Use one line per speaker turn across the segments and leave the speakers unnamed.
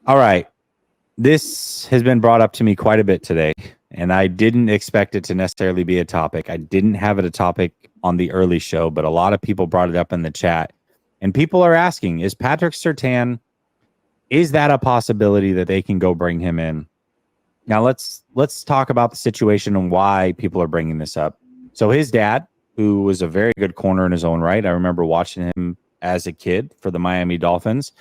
All right. This has been brought up to me quite a bit today, and I didn't expect it to necessarily be a topic. I didn't have it a topic on the early show, but a lot of people brought it up in the chat. And people are asking, is Patrick Surtain, is that a possibility that they can go bring him in? Now let's talk about the situation and why people are bringing this up. So his dad, who was a very good corner in his own right, I remember watching him as a kid for the Miami Dolphins,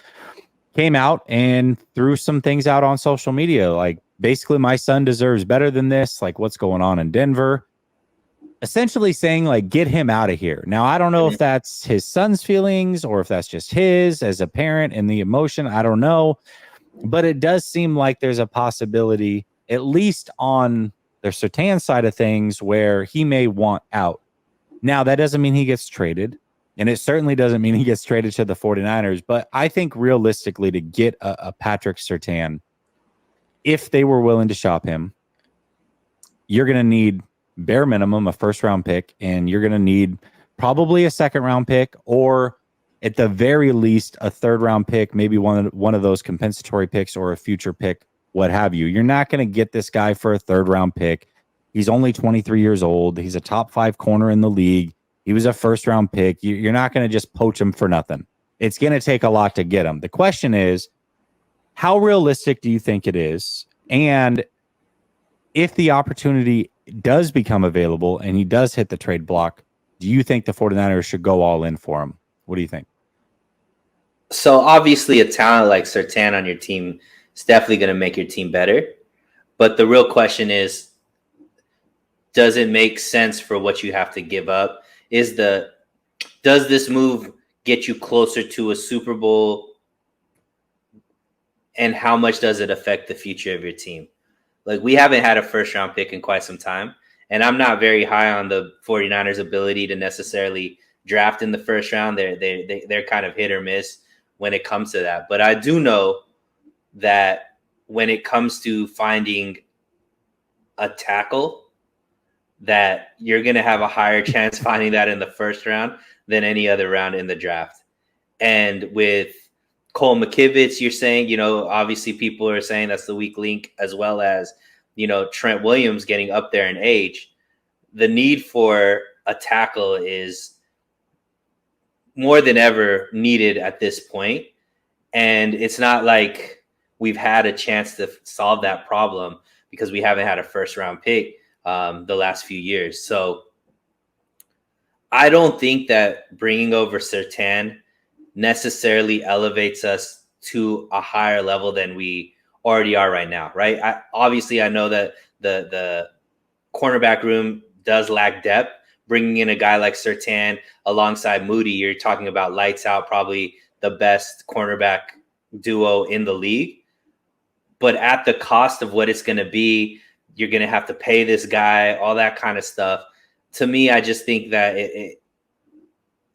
came out and threw some things out on social media like basically my son deserves better than this, like what's going on in Denver, essentially saying like get him out of here. Now I don't know if that's his son's feelings or if that's just his as a parent and the emotion, I don't know, but it does seem like there's a possibility, at least on the Surtain side of things, where he may want out. Now that doesn't mean he gets traded. And it certainly doesn't mean he gets traded to the 49ers. But I think realistically, to get a Patrick Surtain, if they were willing to shop him, you're going to need bare minimum a first round pick, and you're going to need probably a second round pick, or at the very least a third round pick, maybe one of those compensatory picks or a future pick, what have you. You're not going to get this guy for a third round pick. He's only 23 years old. He's a top 5 corner in the league. He was a first round pick. You're not going to just poach him for nothing. It's going to take a lot to get him. The question is, how realistic do you think it is? And if the opportunity does become available and he does hit the trade block, do you think the 49ers should go all in for him? What do you think?
So obviously a talent like Surtain on your team is definitely going to make your team better. But the real question is, does it make sense for what you have to give up? Does this move get you closer to a Super Bowl, and how much does it affect the future of your team? Like, we haven't had a first round pick in quite some time, and I'm not very high on the 49ers' ability to necessarily draft in the first round. They're kind of hit or miss when it comes to that. But I do know that when it comes to finding a tackle, that you're going to have a higher chance finding that in the first round than any other round in the draft. And with Cole McKivitz, you're saying, obviously people are saying that's the weak link, as well as, Trent Williams getting up there in age. The need for a tackle is more than ever needed at this point. And it's not like we've had a chance to solve that problem because we haven't had a first round pick the last few years. So I don't think that bringing over Surtain necessarily elevates us to a higher level than we already are right now, right? I know that the cornerback room does lack depth. Bringing in a guy like Surtain alongside Moody, you're talking about lights out, probably the best cornerback duo in the league. But at the cost of what it's going to be, you're going to have to pay this guy, all that kind of stuff. To me, I just think that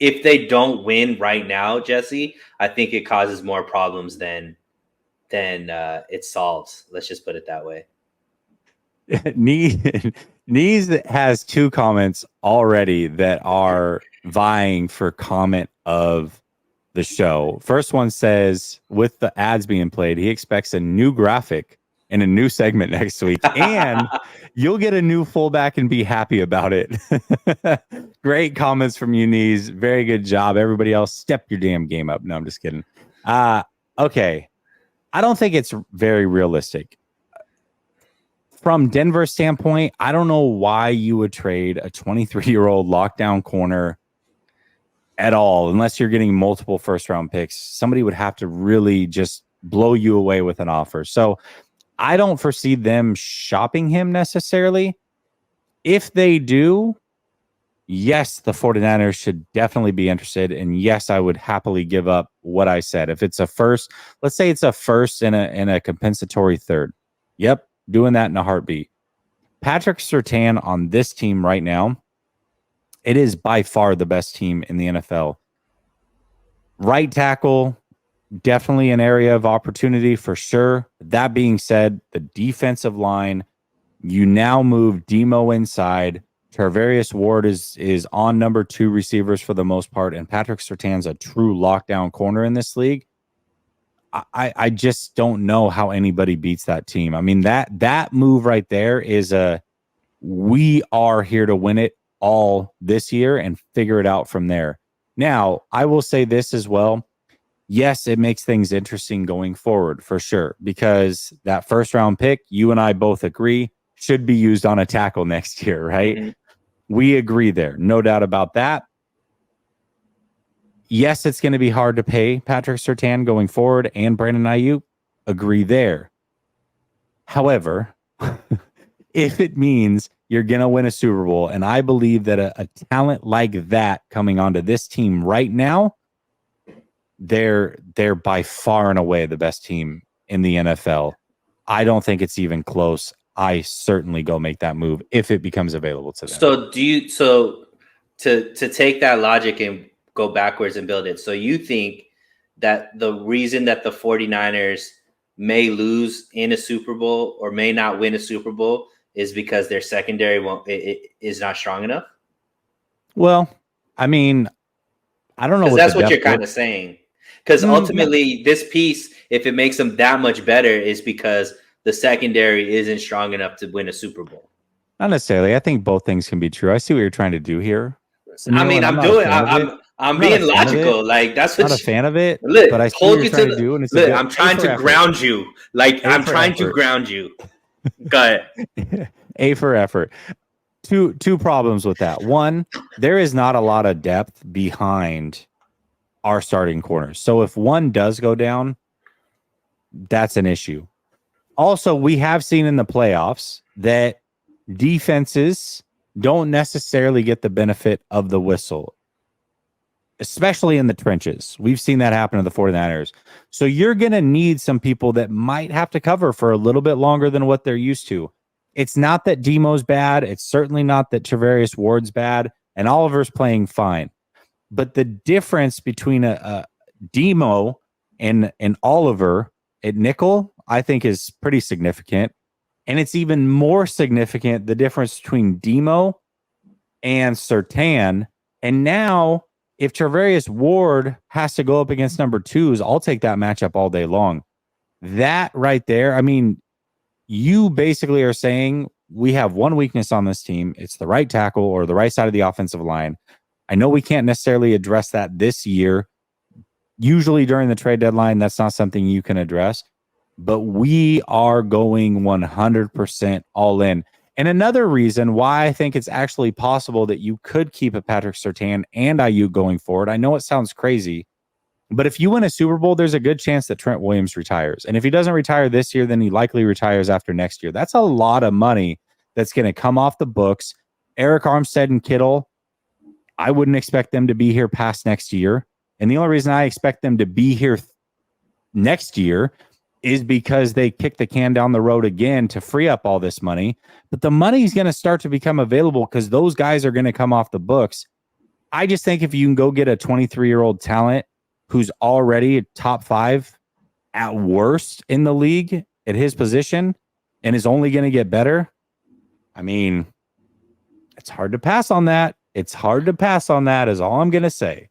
if they don't win right now, Jesse, I think it causes more problems than it solves. Let's just put it that way.
Knees has 2 comments already that are vying for comment of the show. First one says, with the ads being played, he expects a new graphic and a new segment next week, and you'll get a new fullback and be happy about it. Great comments from you, Knees. Very good job. Everybody else, step your damn game up. No, I'm just kidding. Okay. I don't think it's very realistic. From Denver's standpoint, I don't know why you would trade a 23-year-old lockdown corner at all, unless you're getting multiple first-round picks. Somebody would have to really just blow you away with an offer. So I don't foresee them shopping him necessarily. If they do, yes, the 49ers should definitely be interested. And yes, I would happily give up what I said. If it's a first, let's say it's a first and a compensatory third. Yep, doing that in a heartbeat. Patrick Surtain on this team right now, it is by far the best team in the NFL. Right tackle, definitely an area of opportunity for sure. That being said, the defensive line, you now move Demo inside. Tarvarius Ward is on number 2 receivers for the most part, and Patrick Surtain's a true lockdown corner in this league. I just don't know how anybody beats that team. I mean, that move right there is we are here to win it all this year and figure it out from there. Now, I will say this as well. Yes, it makes things interesting going forward for sure, because that first round pick, you and I both agree, should be used on a tackle next year, right?
Mm-hmm.
We agree there. No doubt about that. Yes, it's going to be hard to pay Patrick Surtain going forward and Brandon Ayuk. Agree there. However, if it means you're going to win a Super Bowl, and I believe that a talent like that coming onto this team right now, they're by far and away the best team in the NFL. I don't think it's even close. I certainly go make that move if it becomes available to them.
So to take that logic and go backwards and build it. So you think that the reason that the 49ers may lose in a Super Bowl or may not win a Super Bowl is because their secondary is not strong enough?
Well, I mean, I don't know.
Because that's what you're kind of saying. Because ultimately, this piece, if it makes them that much better, is because the secondary isn't strong enough to win a Super Bowl.
Not necessarily. I think both things can be true. I see what you're trying to do here.
I mean, I'm being logical. Like, that's what
I'm not a fan of it.
Look,
but I see what you're trying to do. And it's
I'm trying to ground you. Like, I'm trying to ground you. Go ahead.
A for effort. Two problems with that. One, there is not a lot of depth behind our starting corners. So if one does go down, that's an issue. Also, we have seen in the playoffs that defenses don't necessarily get the benefit of the whistle, especially in the trenches. We've seen that happen to the 49ers. So you're going to need some people that might have to cover for a little bit longer than what they're used to. It's not that Demo's bad. It's certainly not that Travarius Ward's bad. And Oliver's playing fine. But the difference between a Demo and an Oliver at nickel, I think, is pretty significant. And it's even more significant, the difference between Demo and Surtain. And now, if Travarius Ward has to go up against number twos, I'll take that matchup all day long. That right there, I mean, you basically are saying we have one weakness on this team. It's the right tackle or the right side of the offensive line. I know we can't necessarily address that this year. Usually during the trade deadline, that's not something you can address. But we are going 100% all in. And another reason why I think it's actually possible that you could keep a Patrick Surtain and Ayuk going forward. I know it sounds crazy, but if you win a Super Bowl, there's a good chance that Trent Williams retires. And if he doesn't retire this year, then he likely retires after next year. That's a lot of money that's going to come off the books. Eric Armstead and Kittle, I wouldn't expect them to be here past next year. And the only reason I expect them to be here next year is because they kick the can down the road again to free up all this money. But the money's going to start to become available because those guys are going to come off the books. I just think if you can go get a 23-year-old talent who's already a top 5 at worst in the league at his position and is only going to get better, I mean, it's hard to pass on that. It's hard to pass on that is all I'm going to say.